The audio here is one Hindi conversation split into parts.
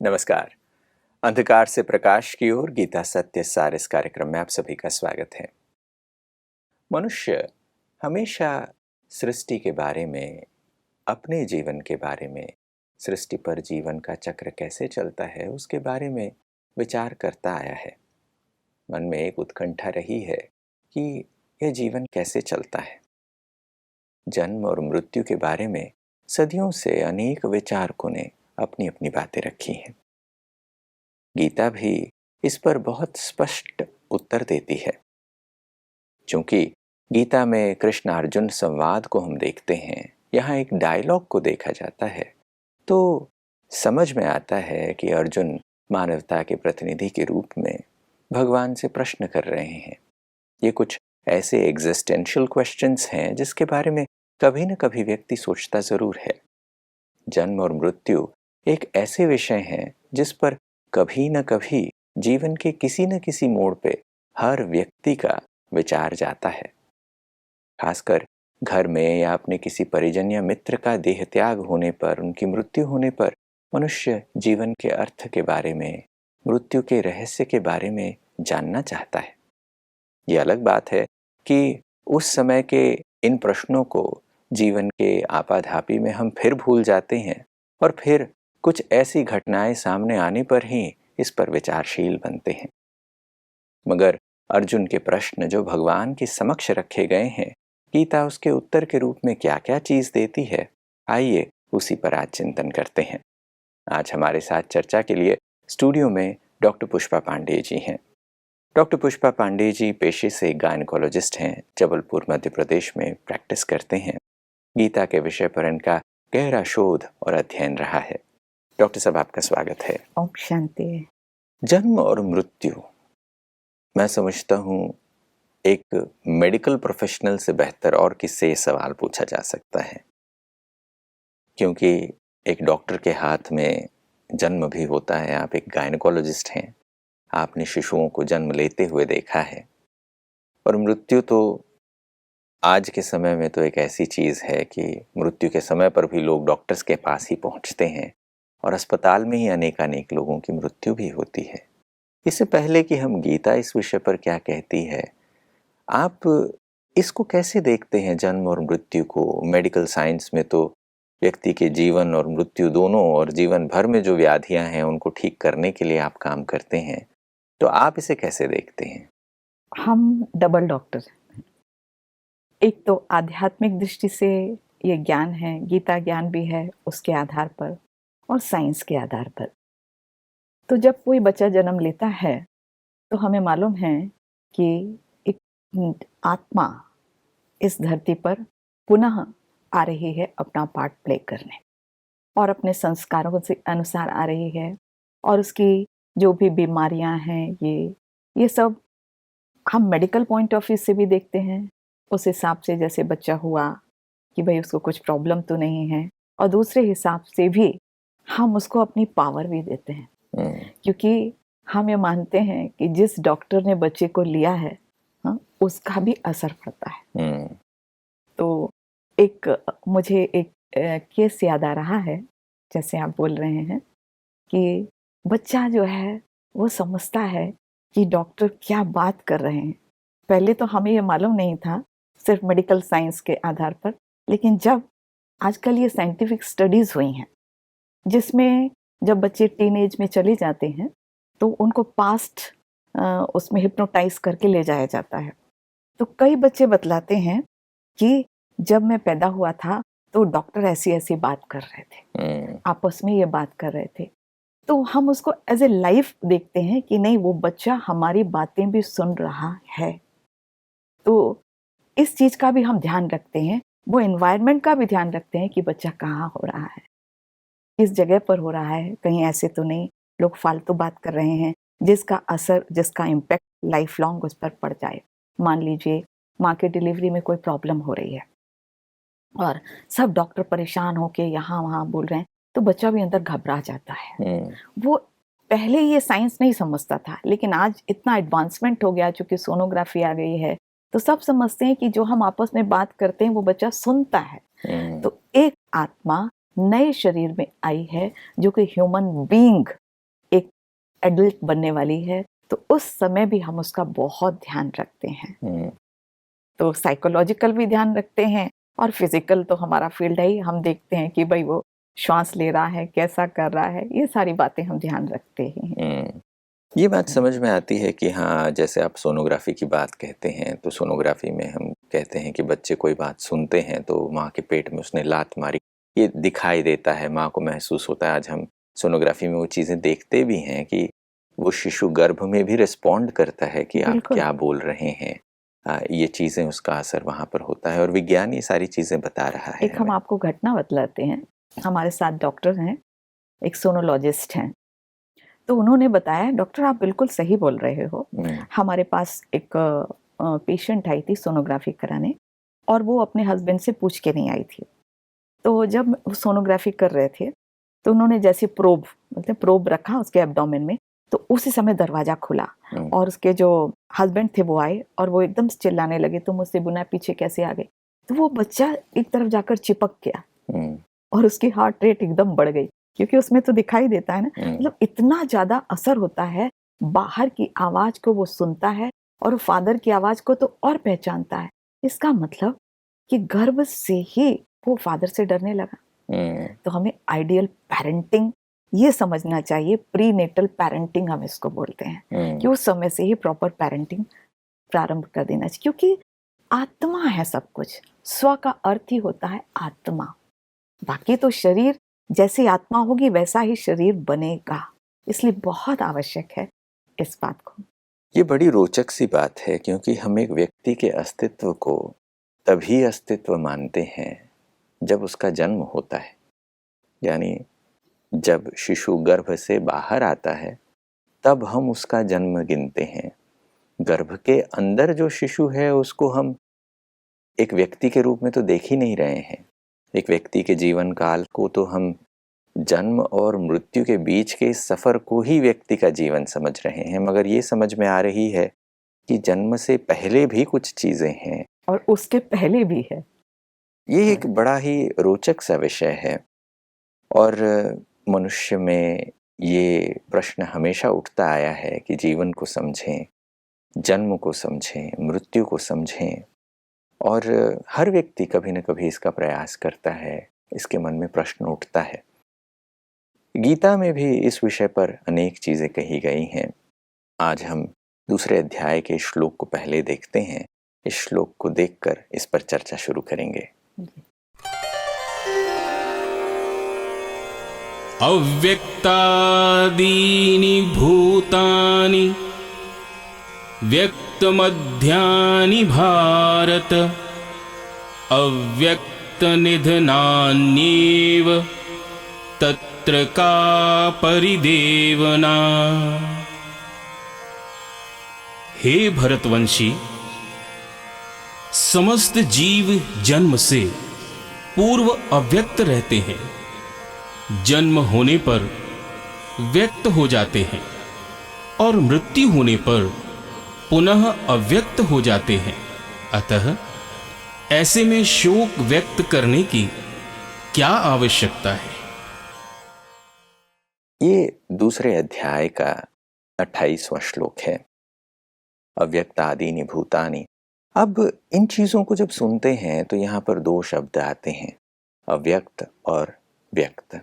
नमस्कार। अंधकार से प्रकाश की ओर गीता सत्य सार इस कार्यक्रम में आप सभी का स्वागत है। मनुष्य हमेशा सृष्टि के बारे में, अपने जीवन के बारे में, सृष्टि पर जीवन का चक्र कैसे चलता है उसके बारे में विचार करता आया है। मन में एक उत्कंठा रही है कि यह जीवन कैसे चलता है। जन्म और मृत्यु के बारे में सदियों से अनेक विचारकों ने अपनी अपनी बातें रखी हैं। गीता भी इस पर बहुत स्पष्ट उत्तर देती है। चूंकि गीता में कृष्ण अर्जुन संवाद को हम देखते हैं, यहाँ एक डायलॉग को देखा जाता है, तो समझ में आता है कि अर्जुन मानवता के प्रतिनिधि के रूप में भगवान से प्रश्न कर रहे हैं। ये कुछ ऐसे एग्जिस्टेंशियल क्वेश्चंस हैं जिसके बारे में कभी न कभी व्यक्ति सोचता ज़रूर है। जन्म और मृत्यु एक ऐसे विषय हैं जिस पर कभी न कभी जीवन के किसी न किसी मोड़ पे हर व्यक्ति का विचार जाता है। खासकर घर में या अपने किसी परिजन या मित्र का देह त्याग होने पर, उनकी मृत्यु होने पर मनुष्य जीवन के अर्थ के बारे में, मृत्यु के रहस्य के बारे में जानना चाहता है। ये अलग बात है कि उस समय के इन प्रश्नों को जीवन के आपाधापी में हम फिर भूल जाते हैं और फिर कुछ ऐसी घटनाएं सामने आने पर ही इस पर विचारशील बनते हैं। मगर अर्जुन के प्रश्न जो भगवान के समक्ष रखे गए हैं, गीता उसके उत्तर के रूप में क्या क्या चीज देती है, आइए उसी पर आज चिंतन करते हैं। आज हमारे साथ चर्चा के लिए स्टूडियो में डॉक्टर पुष्पा पांडेय जी हैं। डॉक्टर पुष्पा पांडेय जी पेशे से गायनेकोलॉजिस्ट हैं, जबलपुर मध्य प्रदेश में प्रैक्टिस करते हैं। गीता के विषय पर इनका गहरा शोध और अध्ययन रहा है। डॉक्टर साहब, आपका स्वागत है। ओम शांति। जन्म और मृत्यु, मैं समझता हूँ एक मेडिकल प्रोफेशनल से बेहतर और किससे ये सवाल पूछा जा सकता है, क्योंकि एक डॉक्टर के हाथ में जन्म भी होता है। आप एक गायनेकोलॉजिस्ट हैं, आपने शिशुओं को जन्म लेते हुए देखा है। और मृत्यु तो आज के समय में तो एक ऐसी चीज़ है कि मृत्यु के समय पर भी लोग डॉक्टर्स के पास ही पहुंचते हैं और अस्पताल में ही अनेकानेक लोगों की मृत्यु भी होती है। इससे पहले कि हम गीता इस विषय पर क्या कहती है, आप इसको कैसे देखते हैं, जन्म और मृत्यु को? मेडिकल साइंस में तो व्यक्ति के जीवन और मृत्यु दोनों और जीवन भर में जो व्याधियां हैं उनको ठीक करने के लिए आप काम करते हैं, तो आप इसे कैसे देखते हैं? हम डबल डॉक्टर, एक तो आध्यात्मिक दृष्टि से ये ज्ञान है, गीता ज्ञान भी है उसके आधार पर, और साइंस के आधार पर। तो जब कोई बच्चा जन्म लेता है तो हमें मालूम है कि एक आत्मा इस धरती पर पुनः आ रही है अपना पार्ट प्ले करने, और अपने संस्कारों से अनुसार आ रही है। और उसकी जो भी बीमारियां हैं, ये सब हम मेडिकल पॉइंट ऑफ व्यू से भी देखते हैं। उस हिसाब से जैसे बच्चा हुआ कि भाई उसको कुछ प्रॉब्लम तो नहीं है, और दूसरे हिसाब से भी हम उसको अपनी पावर भी देते हैं, क्योंकि हम ये मानते हैं कि जिस डॉक्टर ने बच्चे को लिया है, उसका भी असर पड़ता है। तो मुझे एक केस याद आ रहा है, जैसे आप बोल रहे हैं कि बच्चा जो है वो समझता है कि डॉक्टर क्या बात कर रहे हैं। पहले तो हमें ये मालूम नहीं था, सिर्फ मेडिकल साइंस के आधार पर, लेकिन जब आजकल ये साइंटिफिक स्टडीज़ हुई हैं जिसमें जब बच्चे टीनेज में चले जाते हैं तो उनको पास्ट उसमें हिप्नोटाइज करके ले जाया जाता है। तो कई बच्चे बतलाते हैं कि जब मैं पैदा हुआ था तो डॉक्टर ऐसी ऐसी बात कर रहे थे, आपस में ये बात कर रहे थे। तो हम उसको एज ए लाइफ देखते हैं कि नहीं, वो बच्चा हमारी बातें भी सुन रहा है। तो इस चीज़ का भी हम ध्यान रखते हैं, वो एनवायरनमेंट का भी ध्यान रखते हैं कि बच्चा कहाँ हो रहा है, किस जगह पर हो रहा है। कहीं ऐसे तो नहीं लोग फालतू बात कर रहे हैं जिसका असर, जिसका इम्पैक्ट लाइफ लॉन्ग उस पर पड़ जाए। मान लीजिए माँ के डिलीवरी में कोई प्रॉब्लम हो रही है और सब डॉक्टर परेशान होके यहाँ वहाँ बोल रहे हैं, तो बच्चा भी अंदर घबरा जाता है। वो पहले ये साइंस नहीं समझता था, लेकिन आज इतना एडवांसमेंट हो गया, चूंकि सोनोग्राफी आ गई है, तो सब समझते हैं कि जो हम आपस में बात करते हैं वो बच्चा सुनता है। तो एक आत्मा नए शरीर में आई है जो कि ह्यूमन बीइंग एडल्ट बनने वाली है, तो उस समय भी हम उसका बहुत ध्यान रखते हैं। तो साइकोलॉजिकल भी ध्यान रखते हैं और फिजिकल तो हमारा फील्ड है ही, हम देखते हैं कि भाई वो श्वास ले रहा है, कैसा कर रहा है, ये सारी बातें हम ध्यान रखते ही हैं। ये बात समझ में आती है कि हाँ, जैसे आप सोनोग्राफी की बात कहते हैं, तो सोनोग्राफी में हम कहते हैं कि बच्चे कोई बात सुनते हैं तो माँ के पेट में उसने लात मारी, ये दिखाई देता है, माँ को महसूस होता है। आज हम सोनोग्राफी में वो चीज़ें देखते भी हैं कि वो शिशु गर्भ में भी रिस्पॉन्ड करता है कि आप बिल्कुल। क्या बोल रहे हैं। ये चीज़ें, उसका असर वहाँ पर होता है और विज्ञान ये सारी चीज़ें बता रहा है एक हम हमें। आपको घटना बतलाते हैं। हमारे साथ डॉक्टर हैं, एक सोनोलॉजिस्ट हैं। तो उन्होंने बताया, डॉक्टर आप बिल्कुल सही बोल रहे हो। हमारे पास एक पेशेंट आई थी सोनोग्राफी कराने और वो अपने हस्बैंड से पूछ के नहीं आई थी। तो जब वो सोनोग्राफी कर रहे थे तो उन्होंने जैसे प्रोब रखा उसके एब्डोमेन में, तो उसी समय दरवाजा खुला और उसके जो हस्बैंड थे वो आए और वो एकदम से चिल्लाने लगे, तो मुझसे बुना पीछे कैसे आ गए। तो वो बच्चा एक तरफ जाकर चिपक गया और उसकी हार्ट रेट एकदम बढ़ गई, क्योंकि उसमें तो दिखाई देता है ना। मतलब इतना ज्यादा असर होता है, बाहर की आवाज को वो सुनता है और फादर की आवाज को तो और पहचानता है। इसका मतलब कि गर्भ से ही वो फादर से डरने लगा। तो हमें आइडियल पेरेंटिंग ये समझना चाहिए, प्री नेटल पेरेंटिंग हम इसको बोलते हैं, कि उस समय से ही प्रॉपर पेरेंटिंग प्रारंभ कर देना चाहिए, क्योंकि आत्मा है सब कुछ। स्व का अर्थ ही होता है आत्मा, बाकी तो शरीर जैसी आत्मा होगी वैसा ही शरीर बनेगा। इसलिए बहुत आवश्यक है इस बात को। ये बड़ी रोचक सी बात है, क्योंकि हम एक व्यक्ति के अस्तित्व को तभी अस्तित्व मानते हैं जब उसका जन्म होता है। यानी जब शिशु गर्भ से बाहर आता है तब हम उसका जन्म गिनते हैं। गर्भ के अंदर जो शिशु है उसको हम एक व्यक्ति के रूप में तो देख ही नहीं रहे हैं। एक व्यक्ति के जीवन काल को तो हम जन्म और मृत्यु के बीच के इस सफर को ही व्यक्ति का जीवन समझ रहे हैं, मगर ये समझ में आ रही है कि जन्म से पहले भी कुछ चीजें हैं और उसके पहले भी है। ये एक बड़ा ही रोचक सा विषय है और मनुष्य में ये प्रश्न हमेशा उठता आया है कि जीवन को समझें, जन्म को समझें, मृत्यु को समझें। और हर व्यक्ति कभी न कभी इसका प्रयास करता है, इसके मन में प्रश्न उठता है। गीता में भी इस विषय पर अनेक चीज़ें कही गई हैं। आज हम दूसरे अध्याय के श्लोक को पहले देखते हैं। इस श्लोक को देखकर इस पर चर्चा शुरू करेंगे। अव्यक्तादीनि भूतानि व्यक्तमध्यानि भारत अव्यक्तनिधनान्येव तत्र का परिदेवना। हे भरतवंशी, समस्त जीव जन्म से पूर्व अव्यक्त रहते हैं, जन्म होने पर व्यक्त हो जाते हैं और मृत्यु होने पर पुनः अव्यक्त हो जाते हैं। अतः ऐसे में शोक व्यक्त करने की क्या आवश्यकता है। ये दूसरे अध्याय का 28वां श्लोक है। अव्यक्तादीनि भूतानि। अब इन चीज़ों को जब सुनते हैं तो यहाँ पर दो शब्द आते हैं, अव्यक्त और व्यक्त,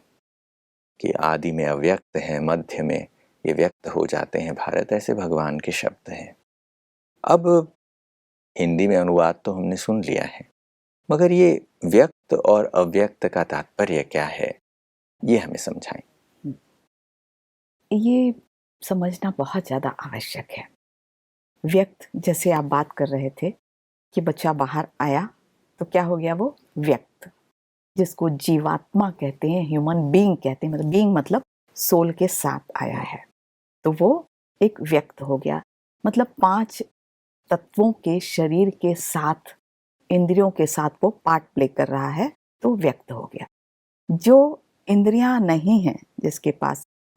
कि आदि में अव्यक्त है, मध्य में ये व्यक्त हो जाते हैं। भारत ऐसे भगवान के शब्द हैं। अब हिंदी में अनुवाद तो हमने सुन लिया है, मगर ये व्यक्त और अव्यक्त का तात्पर्य क्या है, ये हमें समझाएं। ये समझना बहुत ज़्यादा आवश्यक है। व्यक्त, जैसे आप बात कर रहे थे कि बच्चा बाहर आया तो क्या हो गया, वो व्यक्त, जिसको जीवात्मा कहते हैं, ह्यूमन बीइंग कहते हैं, मतलब बीइंग मतलब सोल के साथ आया है, तो वो एक व्यक्त हो गया। मतलब 5 तत्वों के शरीर के साथ, इंद्रियों के साथ वो पार्ट प्ले कर रहा है, तो व्यक्त हो गया। जो इंद्रियां नहीं हैं,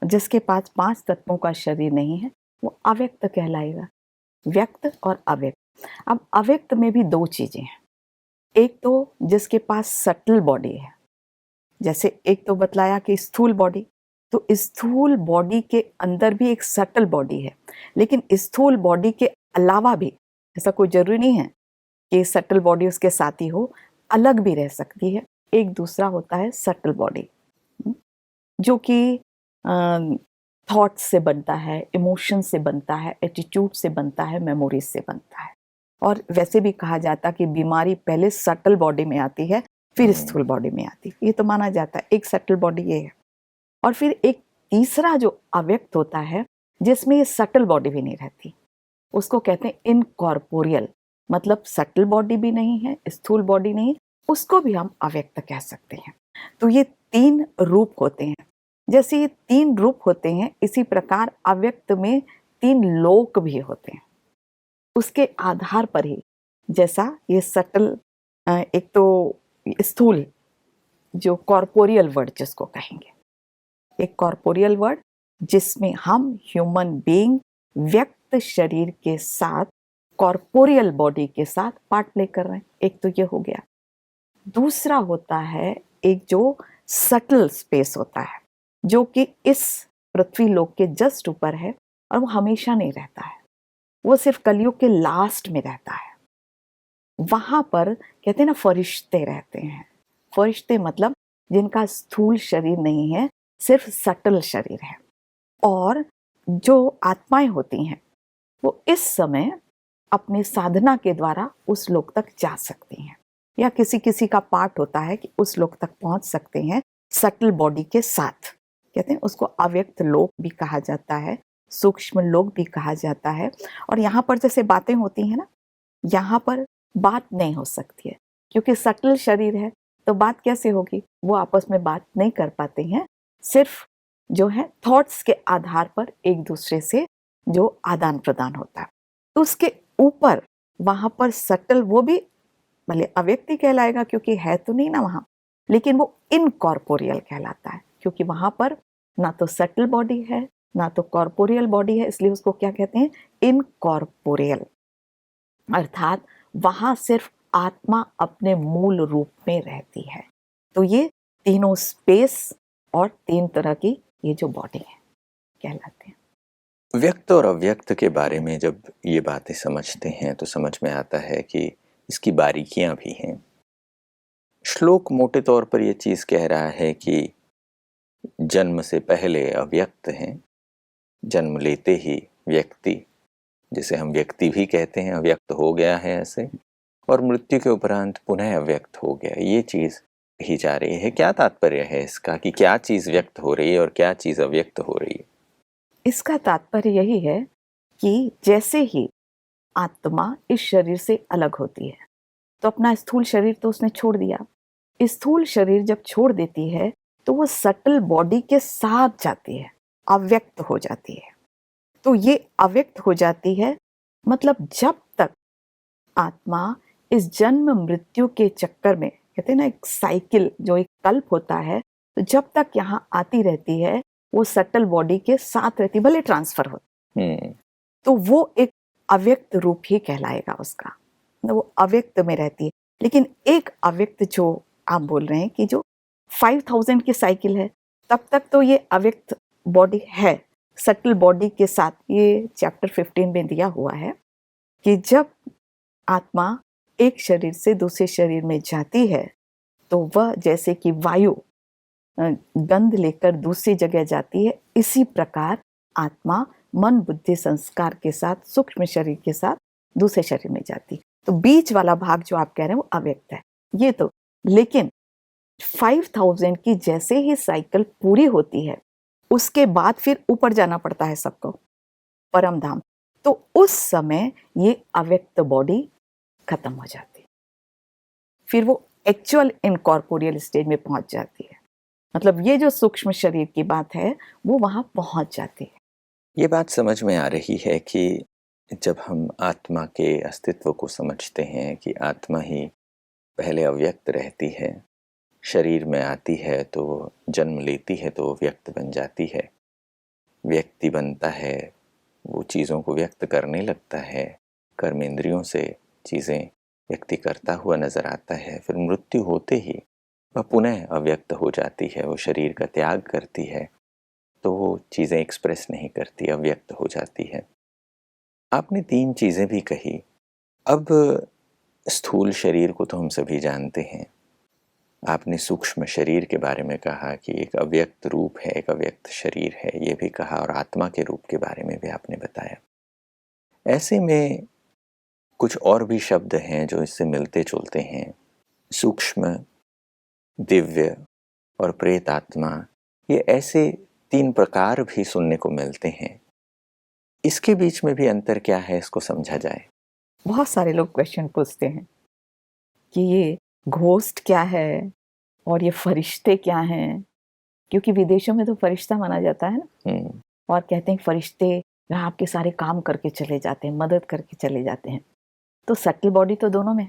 जिसके पास 5 तत्वों का शरीर नहीं है, वो अव्यक्त कहलाएगा। व्यक्त और अव्यक्त। अब अव्यक्त में भी 2 चीजें हैं। एक तो जिसके पास सटल बॉडी है, जैसे एक तो बतलाया कि स्थूल बॉडी, तो स्थूल बॉडी के अंदर भी एक सटल बॉडी है, लेकिन स्थूल बॉडी के अलावा भी, ऐसा कोई जरूरी नहीं है कि सटल बॉडी उसके साथ ही हो, अलग भी रह सकती है। एक दूसरा होता है सटल बॉडी, जो कि थॉट से बनता है, इमोशन से बनता है, एटीट्यूड से बनता है, मेमोरीज से बनता है। और वैसे भी कहा जाता कि बीमारी पहले सटल बॉडी में आती है, फिर स्थूल बॉडी में आती है। ये तो माना जाता है, एक सटल बॉडी ये है। और फिर एक तीसरा जो अव्यक्त होता है, जिसमें ये सटल बॉडी भी नहीं रहती, उसको कहते हैं इनकॉर्पोरियल। मतलब सटल बॉडी भी नहीं है, स्थूल बॉडी नहीं, उसको भी हम अव्यक्त कह सकते हैं। तो ये 3 रूप होते हैं। जैसे ये 3 रूप होते हैं, इसी प्रकार अव्यक्त में 3 लोक भी होते हैं। उसके आधार पर ही, जैसा ये सटल, एक तो स्थूल जो कॉर्पोरियल वर्ड जिसको कहेंगे, एक कॉर्पोरियल वर्ड जिसमें हम ह्यूमन बीइंग व्यक्त शरीर के साथ, कॉर्पोरियल बॉडी के साथ पार्ट प्ले कर रहे हैं। एक तो ये हो गया। दूसरा होता है एक जो सटल स्पेस होता है, जो कि इस पृथ्वी लोक के जस्ट ऊपर है, और वो हमेशा नहीं रहता है, वो सिर्फ कलयुग के लास्ट में रहता है। वहां पर कहते हैं ना, फरिश्ते रहते हैं। फरिश्ते मतलब जिनका स्थूल शरीर नहीं है, सिर्फ सटल शरीर है। और जो आत्माएं होती हैं, वो इस समय अपने साधना के द्वारा उस लोक तक जा सकती हैं, या किसी किसी का पार्ट होता है कि उस लोक तक पहुंच सकते हैं सटल बॉडी के साथ। कहते हैं उसको अव्यक्त लोक भी कहा जाता है, सूक्ष्म लोक भी कहा जाता है। और यहाँ पर जैसे बातें होती हैं ना, यहाँ पर बात नहीं हो सकती है, क्योंकि सटल शरीर है, तो बात कैसे होगी? वो आपस में बात नहीं कर पाते हैं, सिर्फ जो है थॉट्स के आधार पर एक दूसरे से जो आदान प्रदान होता है। तो उसके ऊपर वहां पर सटल, वो भी भले अव्यक्ति कहलाएगा क्योंकि है तो नहीं ना वहां, लेकिन वो इनकॉर्पोरियल कहलाता है, क्योंकि वहां पर ना तो सटल बॉडी है, ना तो कॉर्पोरियल बॉडी है, इसलिए उसको क्या कहते हैं? इनकॉर्पोरियल। अर्थात वहां सिर्फ आत्मा अपने मूल रूप में रहती है। तो ये तीनों स्पेस और 3 तरह की ये जो बॉडी है कहलाते हैं। व्यक्त और अव्यक्त के बारे में जब ये बातें समझते हैं तो समझ में आता है कि इसकी बारीकियां भी हैं। श्लोक मोटे तौर पर यह चीज कह रहा है कि जन्म से पहले अव्यक्त हैं, जन्म लेते ही व्यक्ति, जिसे हम व्यक्ति भी कहते हैं, अव्यक्त हो गया है ऐसे, और मृत्यु के उपरांत पुनः अव्यक्त हो गया। ये चीज कही जा रही है। क्या तात्पर्य है इसका कि क्या चीज व्यक्त हो रही है और क्या चीज अव्यक्त हो रही है? इसका तात्पर्य यही है कि जैसे ही आत्मा इस शरीर से अलग होती है, तो अपना स्थूल शरीर तो उसने छोड़ दिया। स्थूल शरीर जब छोड़ देती है तो वो सटल बॉडी के साथ जाती है, अव्यक्त हो जाती है। तो ये अव्यक्त हो जाती है, मतलब जब तक आत्मा इस जन्म मृत्यु के चक्कर में, कहते हैं ना एक साइकिल, जो एक कल्प होता है, तो जब तक यहाँ आती रहती है वो सटल बॉडी के साथ रहती, भले ट्रांसफर हो, तो वो एक अव्यक्त रूप ही कहलाएगा उसका, वो अव्यक्त में रहती है। लेकिन एक अव्यक्त जो आप बोल रहे हैं कि जो 5000 की साइकिल है, तब तक तो ये अव्यक्त बॉडी है सटल बॉडी के साथ। ये चैप्टर 15 में दिया हुआ है कि जब आत्मा एक शरीर से दूसरे शरीर में जाती है, तो वह जैसे कि वायु गंध लेकर दूसरी जगह जाती है, इसी प्रकार आत्मा मन बुद्धि संस्कार के साथ सूक्ष्म शरीर के साथ दूसरे शरीर में जाती। तो बीच वाला भाग जो आप कह रहे हैं वो अव्यक्त है ये तो। लेकिन 5000 की जैसे ही साइकिल पूरी होती है, उसके बाद फिर ऊपर जाना पड़ता है सबको, परम धाम। तो उस समय ये अव्यक्त बॉडी खत्म हो जाती, फिर वो एक्चुअल इनकॉर्पोरियल स्टेज में पहुंच जाती है। मतलब ये जो सूक्ष्म शरीर की बात है वो वहां पहुंच जाती है। ये बात समझ में आ रही है कि जब हम आत्मा के अस्तित्व को समझते हैं कि आत्मा ही पहले अव्यक्त रहती है, शरीर में आती है तो जन्म लेती है तो व्यक्त बन जाती है, व्यक्ति बनता है, वो चीज़ों को व्यक्त करने लगता है, कर्मेंद्रियों से चीज़ें व्यक्ति करता हुआ नज़र आता है। फिर मृत्यु होते ही वह पुनः अव्यक्त हो जाती है, वो शरीर का त्याग करती है तो वो चीज़ें एक्सप्रेस नहीं करती, अव्यक्त हो जाती है। आपने 3 चीज़ें भी कही। अब स्थूल शरीर को तो हम सभी जानते हैं। आपने सूक्ष्म शरीर के बारे में कहा कि एक अव्यक्त रूप है, एक अव्यक्त शरीर है, ये भी कहा, और आत्मा के रूप के बारे में भी आपने बताया। ऐसे में कुछ और भी शब्द हैं जो इससे मिलते जुलते हैं। सूक्ष्म, दिव्य और प्रेत आत्मा, ये ऐसे 3 प्रकार भी सुनने को मिलते हैं। इसके बीच में भी अंतर क्या है, इसको समझा जाए। बहुत सारे लोग क्वेश्चन पूछते हैं कि ये घोस्ट क्या है और ये फरिश्ते क्या हैं, क्योंकि विदेशों में तो फरिश्ता माना जाता है ना, और कहते हैं फरिश्ते यहाँ आपके सारे काम करके चले जाते हैं, मदद करके चले जाते हैं। तो सटल बॉडी तो दोनों में,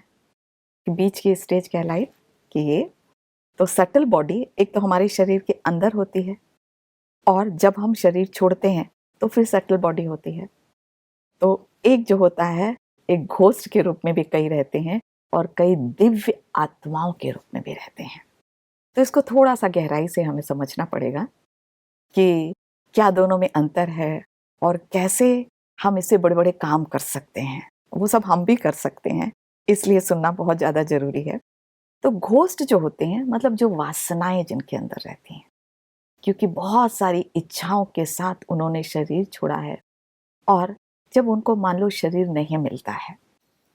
बीच की स्टेज कहलाई कि ये तो सटल बॉडी एक तो हमारे शरीर के अंदर होती है, और जब हम शरीर छोड़ते हैं तो फिर सटल बॉडी होती है। तो एक जो होता है, एक घोस्ट के रूप में भी कई रहते हैं और कई दिव्य आत्माओं के रूप में भी रहते हैं। तो इसको थोड़ा सा गहराई से हमें समझना पड़ेगा कि क्या दोनों में अंतर है और कैसे हम इससे बड़े बड़े काम कर सकते हैं। वो सब हम भी कर सकते हैं, इसलिए सुनना बहुत ज़्यादा ज़रूरी है। तो घोस्ट जो होते हैं, मतलब जो वासनाएं जिनके अंदर रहती हैं, क्योंकि बहुत सारी इच्छाओं के साथ उन्होंने शरीर छोड़ा है, और जब उनको मान लो शरीर नहीं मिलता है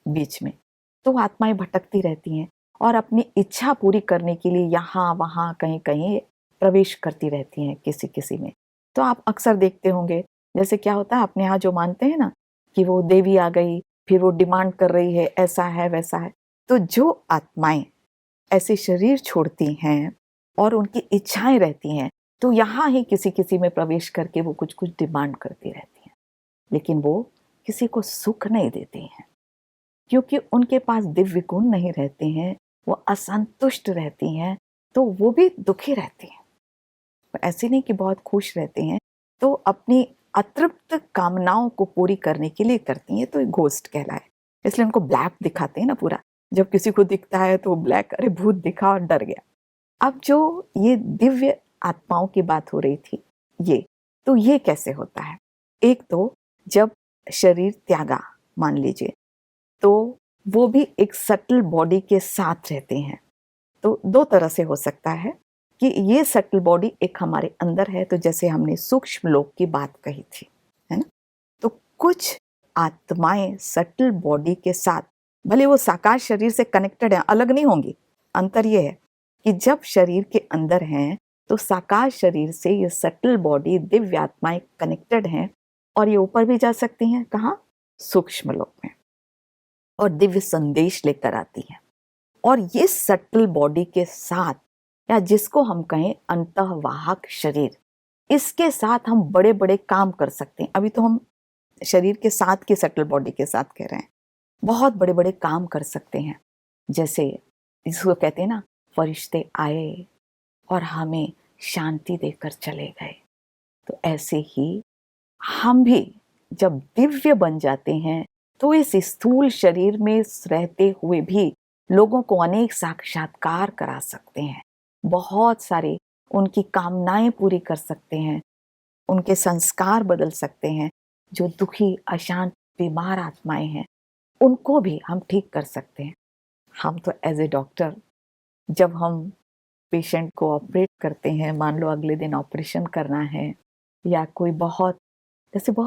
बीच में, तो आत्माएं भटकती रहती हैं और अपनी इच्छा पूरी करने के लिए यहाँ वहाँ कहीं कहीं प्रवेश करती रहती हैं किसी किसी में। तो आप अक्सर देखते होंगे, जैसे क्या होता है अपने यहाँ जो मानते हैं ना कि वो देवी आ गई, फिर वो डिमांड कर रही है, ऐसा है वैसा है। तो जो आत्माएं ऐसे शरीर छोड़ती हैं और उनकी इच्छाएं रहती हैं, तो यहाँ ही किसी किसी में प्रवेश करके वो कुछ कुछ डिमांड करती रहती हैं, लेकिन वो किसी को सुख नहीं देती हैं, क्योंकि उनके पास दिव्य गुण नहीं रहते हैं, वो असंतुष्ट रहती हैं, तो वो भी दुखी रहती हैं। ऐसे नहीं कि बहुत खुश रहते हैं, तो अपनी अतृप्त कामनाओं को पूरी करने के लिए करती हैं, तो एक घोस्ट कहलाए। इसलिए उनको ब्लैक दिखाते हैं ना पूरा, जब किसी को दिखता है तो ब्लैक, अरे भूत दिखा और डर गया। अब जो ये दिव्य आत्माओं की बात हो रही थी, तो ये कैसे होता है? एक तो जब शरीर त्यागा मान लीजिए, तो वो भी एक सटल बॉडी के साथ रहते हैं। तो 2 तरह से हो सकता है कि ये सटल बॉडी एक हमारे अंदर है, तो जैसे हमने सूक्ष्म लोक की बात कही थी, है ना? तो कुछ आत्माएं सटल बॉडी के साथ, भले वो साकार शरीर से कनेक्टेड है, अलग नहीं होंगी। अंतर ये है कि जब शरीर के अंदर हैं तो साकार शरीर से ये सटल बॉडी दिव्य आत्माएं कनेक्टेड हैं, और ये ऊपर भी जा सकती हैं, कहाँ? सूक्ष्म लोक में, और दिव्य संदेश लेकर आती हैं। और ये सटल बॉडी के साथ, या जिसको हम कहें अंतःवाहक शरीर, इसके साथ हम बड़े बड़े काम कर सकते हैं। अभी तो हम शरीर के साथ की सटल बॉडी के साथ कह रहे हैं, बहुत बड़े बड़े काम कर सकते हैं। जैसे इसको कहते हैं ना, फरिश्ते आए और हमें शांति देकर चले गए। तो ऐसे ही हम भी जब दिव्य बन जाते हैं, तो इस स्थूल शरीर में रहते हुए भी लोगों को अनेक साक्षात्कार करा सकते हैं, बहुत सारे उनकी कामनाएं पूरी कर सकते हैं, उनके संस्कार बदल सकते हैं। जो दुखी, अशांत, बीमार आत्माएं हैं, उनको भी हम ठीक कर सकते हैं। हम तो एज ए डॉक्टर, जब हम पेशेंट को ऑपरेट करते हैं, मान लो अगले दिन ऑपरेशन करना है, या कोई बहुत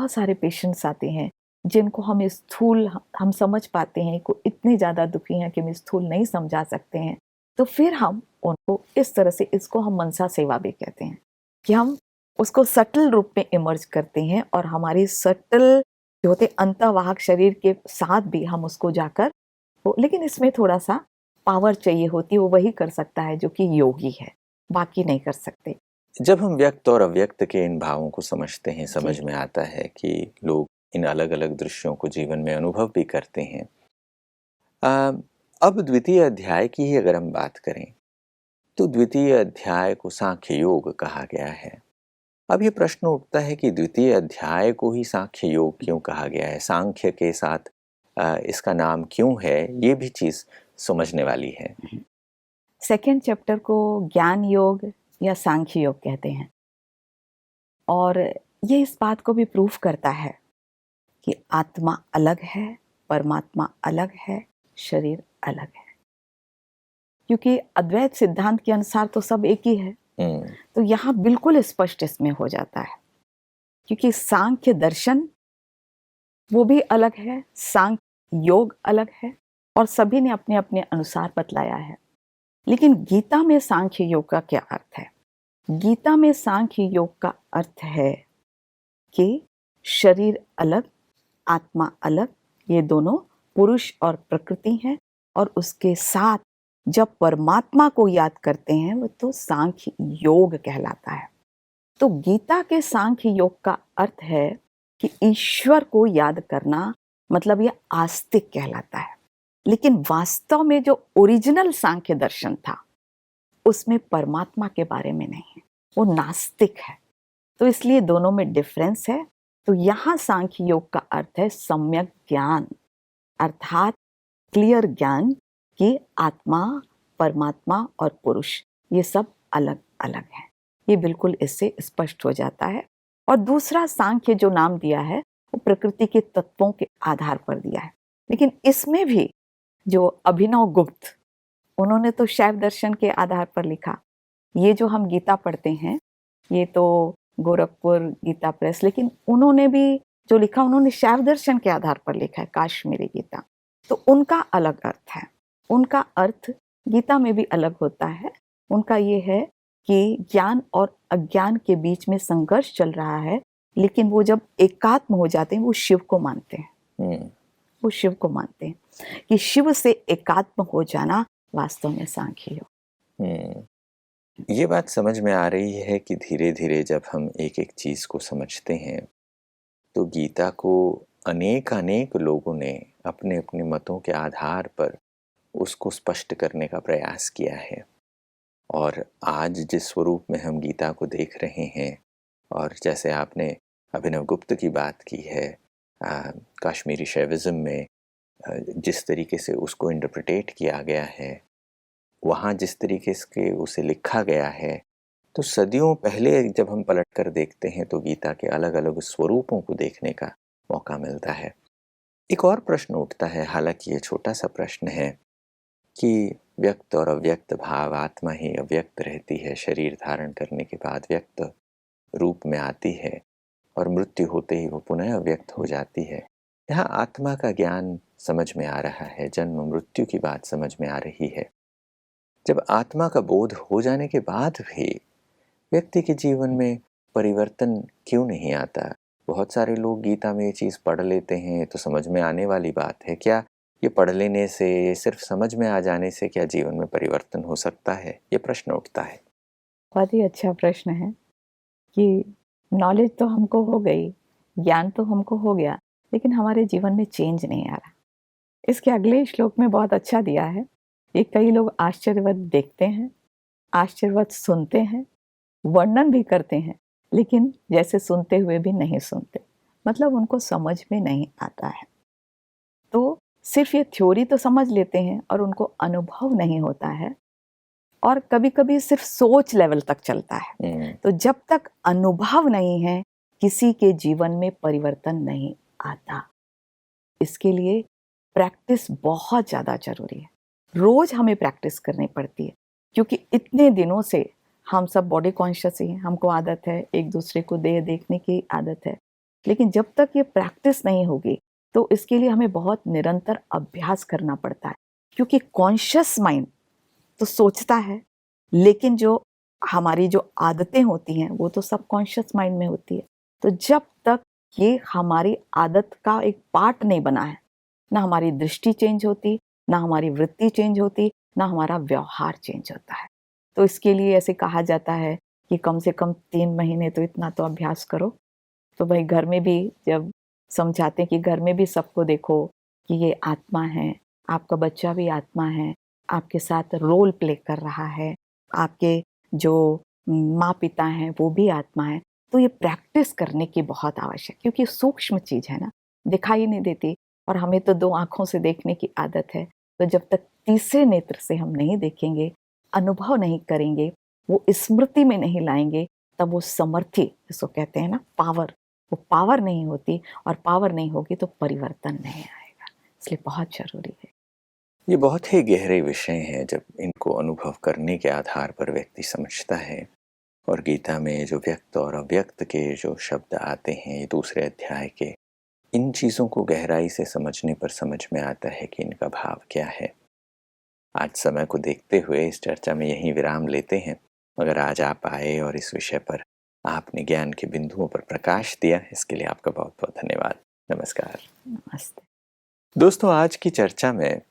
सारे पेशेंट्स आते हैं जिनको हम स्थूल, हम समझ पाते हैं कि इतने ज़्यादा दुखी हैं कि हम स्थूल नहीं समझा सकते हैं, तो फिर हम उनको इस तरह से, इसको हम मनसा सेवा भी कहते हैं, कि हम उसको सटल रूप में इमर्ज करते हैं, और हमारी सटल जो होते अंतःवाहक शरीर के साथ भी हम उसको जाकर लेकिन इसमें थोड़ा सा पावर चाहिए होती है, वो वही कर सकता है जो कि योगी है, बाकी नहीं कर सकते। जब हम व्यक्त और अव्यक्त के इन भावों को समझते हैं, समझ में आता है कि लोग इन अलग अलग दृश्यों को जीवन में अनुभव भी करते हैं। अब द्वितीय अध्याय की ही अगर हम बात करें, तो द्वितीय अध्याय को सांख्य योग कहा गया है। अब ये प्रश्न उठता है कि द्वितीय अध्याय को ही सांख्य योग क्यों कहा गया है, सांख्य के साथ इसका नाम क्यों है, ये भी चीज़ समझने वाली है। सेकेंड चैप्टर को ज्ञान योग या सांख्य योग कहते हैं, और ये इस बात को भी प्रूफ करता है कि आत्मा अलग है, परमात्मा अलग है, शरीर अलग है। क्योंकि अद्वैत सिद्धांत के अनुसार तो सब एक ही है। तो यहाँ बिल्कुल स्पष्ट इसमें हो जाता है, क्योंकि सांख्य दर्शन वो भी अलग है, सांख्य योग अलग है, और सभी ने अपने अपने अनुसार बतलाया है। लेकिन गीता में सांख्य योग का क्या अर्थ है? गीता में सांख्य योग का अर्थ है कि शरीर अलग, आत्मा अलग, ये दोनों पुरुष और प्रकृति हैं, और उसके साथ जब परमात्मा को याद करते हैं वो तो सांख्य योग कहलाता है। तो गीता के सांख्य योग का अर्थ है कि ईश्वर को याद करना, मतलब ये आस्तिक कहलाता है। लेकिन वास्तव में जो ओरिजिनल सांख्य दर्शन था उसमें परमात्मा के बारे में नहीं है, वो नास्तिक है। तो इसलिए दोनों में डिफरेंस है। तो यहाँ सांख्य योग का अर्थ है सम्यक ज्ञान, अर्थात क्लियर ज्ञान कि आत्मा, परमात्मा और पुरुष ये सब अलग अलग हैं। ये बिल्कुल इससे स्पष्ट हो जाता है। और दूसरा सांख्य जो नाम दिया है वो प्रकृति के तत्वों के आधार पर दिया है। लेकिन इसमें भी जो अभिनव गुप्त, उन्होंने तो शैव दर्शन के आधार पर लिखा। ये जो हम गीता पढ़ते हैं ये तो गोरखपुर गीता प्रेस, लेकिन उन्होंने भी जो लिखा उन्होंने शैव दर्शन के आधार पर लिखा है, काश्मीरी गीता। तो उनका अलग अर्थ है, उनका अर्थ गीता में भी अलग होता है। उनका ये है कि ज्ञान और अज्ञान के बीच में संघर्ष चल रहा है, लेकिन वो जब एकात्म हो जाते हैं वो शिव को मानते हैं। वो शिव को मानते हैं कि शिव से एकात्म हो जाना वास्तव में सांख्य योग। ये बात समझ में आ रही है कि धीरे धीरे जब हम एक एक चीज को समझते हैं तो गीता को अनेक लोगों ने अपने अपने मतों के आधार पर उसको स्पष्ट करने का प्रयास किया है। और आज जिस स्वरूप में हम गीता को देख रहे हैं, और जैसे आपने अभिनव गुप्त की बात की है, कश्मीरी शैविज्म में जिस तरीके से उसको इंटरप्रिटेट किया गया है, वहाँ जिस तरीके से उसे लिखा गया है, तो सदियों पहले जब हम पलट कर देखते हैं तो गीता के अलग अलग स्वरूपों को देखने का मौका मिलता है। एक और प्रश्न उठता है, हालांकि ये छोटा सा प्रश्न है, कि व्यक्त और अव्यक्त भाव, आत्मा ही अव्यक्त रहती है, शरीर धारण करने के बाद व्यक्त रूप में आती है और मृत्यु होते ही वो पुनः अव्यक्त हो जाती है। यहाँ आत्मा का ज्ञान समझ में आ रहा है, जन्म मृत्यु की बात समझ में आ रही है। जब आत्मा का बोध हो जाने के बाद भी व्यक्ति के जीवन में परिवर्तन क्यों नहीं आता? बहुत सारे लोग गीता में ये चीज़ पढ़ लेते हैं तो समझ में आने वाली बात है। क्या ये पढ़ लेने से, ये सिर्फ समझ में आ जाने से क्या जीवन में परिवर्तन हो सकता है? ये प्रश्न उठता है। बहुत ही अच्छा प्रश्न है कि नॉलेज तो हमको हो गई, ज्ञान तो हमको हो गया, लेकिन हमारे जीवन में चेंज नहीं आ रहा। इसके अगले श्लोक में बहुत अच्छा दिया है। ये कई लोग आश्चर्यवत देखते हैं, आश्चर्यवत सुनते हैं, वर्णन भी करते हैं, लेकिन जैसे सुनते हुए भी नहीं सुनते, मतलब उनको समझ में नहीं आता है। तो सिर्फ ये थ्योरी तो समझ लेते हैं और उनको अनुभव नहीं होता है, और कभी कभी सिर्फ सोच लेवल तक चलता है। तो जब तक अनुभव नहीं है किसी के जीवन में परिवर्तन नहीं आता। इसके लिए प्रैक्टिस बहुत ज़्यादा जरूरी है। रोज हमें प्रैक्टिस करनी पड़ती है, क्योंकि इतने दिनों से हम सब बॉडी कॉन्शियस ही हैं, हमको आदत है एक दूसरे को देह देखने की आदत है। लेकिन जब तक ये प्रैक्टिस नहीं होगी तो इसके लिए हमें बहुत निरंतर अभ्यास करना पड़ता है। क्योंकि कॉन्शियस माइंड तो सोचता है, लेकिन जो हमारी जो आदतें होती हैं वो तो सब कॉन्शियस माइंड में होती है। तो जब तक ये हमारी आदत का एक पार्ट नहीं बना है, ना हमारी दृष्टि चेंज होती, ना हमारी वृत्ति चेंज होती, ना हमारा व्यवहार चेंज होता है। तो इसके लिए ऐसे कहा जाता है कि कम से कम 3 महीने तो इतना तो अभ्यास करो। तो भाई घर में भी जब समझाते हैं कि घर में भी सबको देखो कि ये आत्मा है, आपका बच्चा भी आत्मा है, आपके साथ रोल प्ले कर रहा है, आपके जो माँ पिता हैं वो भी आत्मा है। तो ये प्रैक्टिस करने की बहुत आवश्यक, क्योंकि सूक्ष्म चीज़ है ना, दिखाई नहीं देती, और हमें तो 2 आँखों से देखने की आदत है। तो जब तक तीसरे नेत्र से हम नहीं देखेंगे, अनुभव नहीं करेंगे, वो स्मृति में नहीं लाएंगे, तब वो समर्थी जिसको कहते हैं ना पावर, वो पावर नहीं होती, और पावर नहीं होगी तो परिवर्तन नहीं आएगा। इसलिए बहुत जरूरी है। ये बहुत ही गहरे विषय हैं जब इनको अनुभव करने के आधार पर व्यक्ति समझता है। और गीता में जो व्यक्त और अव्यक्त के जो शब्द आते हैं, ये दूसरे अध्याय के, इन चीज़ों को गहराई से समझने पर समझ में आता है कि इनका भाव क्या है। आज समय को देखते हुए इस चर्चा में यहीं विराम लेते हैं, मगर आज आप आए और इस विषय पर आपने ज्ञान के बिंदुओं पर प्रकाश दिया, इसके लिए आपका बहुत बहुत धन्यवाद। नमस्कार। नमस्ते। दोस्तों, आज की चर्चा में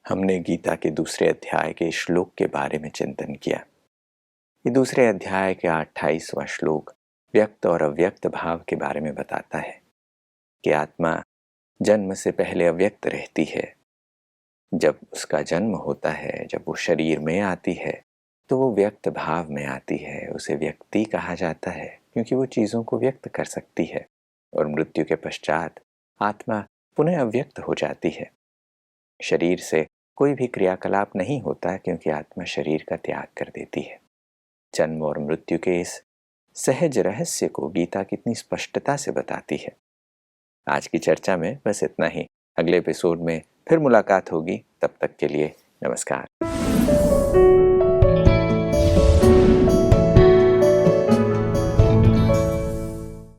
हमने गीता के दूसरे अध्याय के श्लोक के बारे में चिंतन किया। ये दूसरे अध्याय का 28वां श्लोक व्यक्त और अव्यक्त भाव के बारे में बताता है कि आत्मा जन्म से पहले अव्यक्त रहती है। जब उसका जन्म होता है, जब वो शरीर में आती है, तो वो व्यक्त भाव में आती है। उसे व्यक्ति कहा जाता है क्योंकि वो चीज़ों को व्यक्त कर सकती है। और मृत्यु के पश्चात आत्मा पुनः अव्यक्त हो जाती है। शरीर से कोई भी क्रियाकलाप नहीं होता क्योंकि आत्मा शरीर का त्याग कर देती है। जन्म और मृत्यु के इस सहज रहस्य को गीता कितनी स्पष्टता से बताती है। आज की चर्चा में बस इतना ही। अगले एपिसोड में फिर मुलाकात होगी। तब तक के लिए नमस्कार।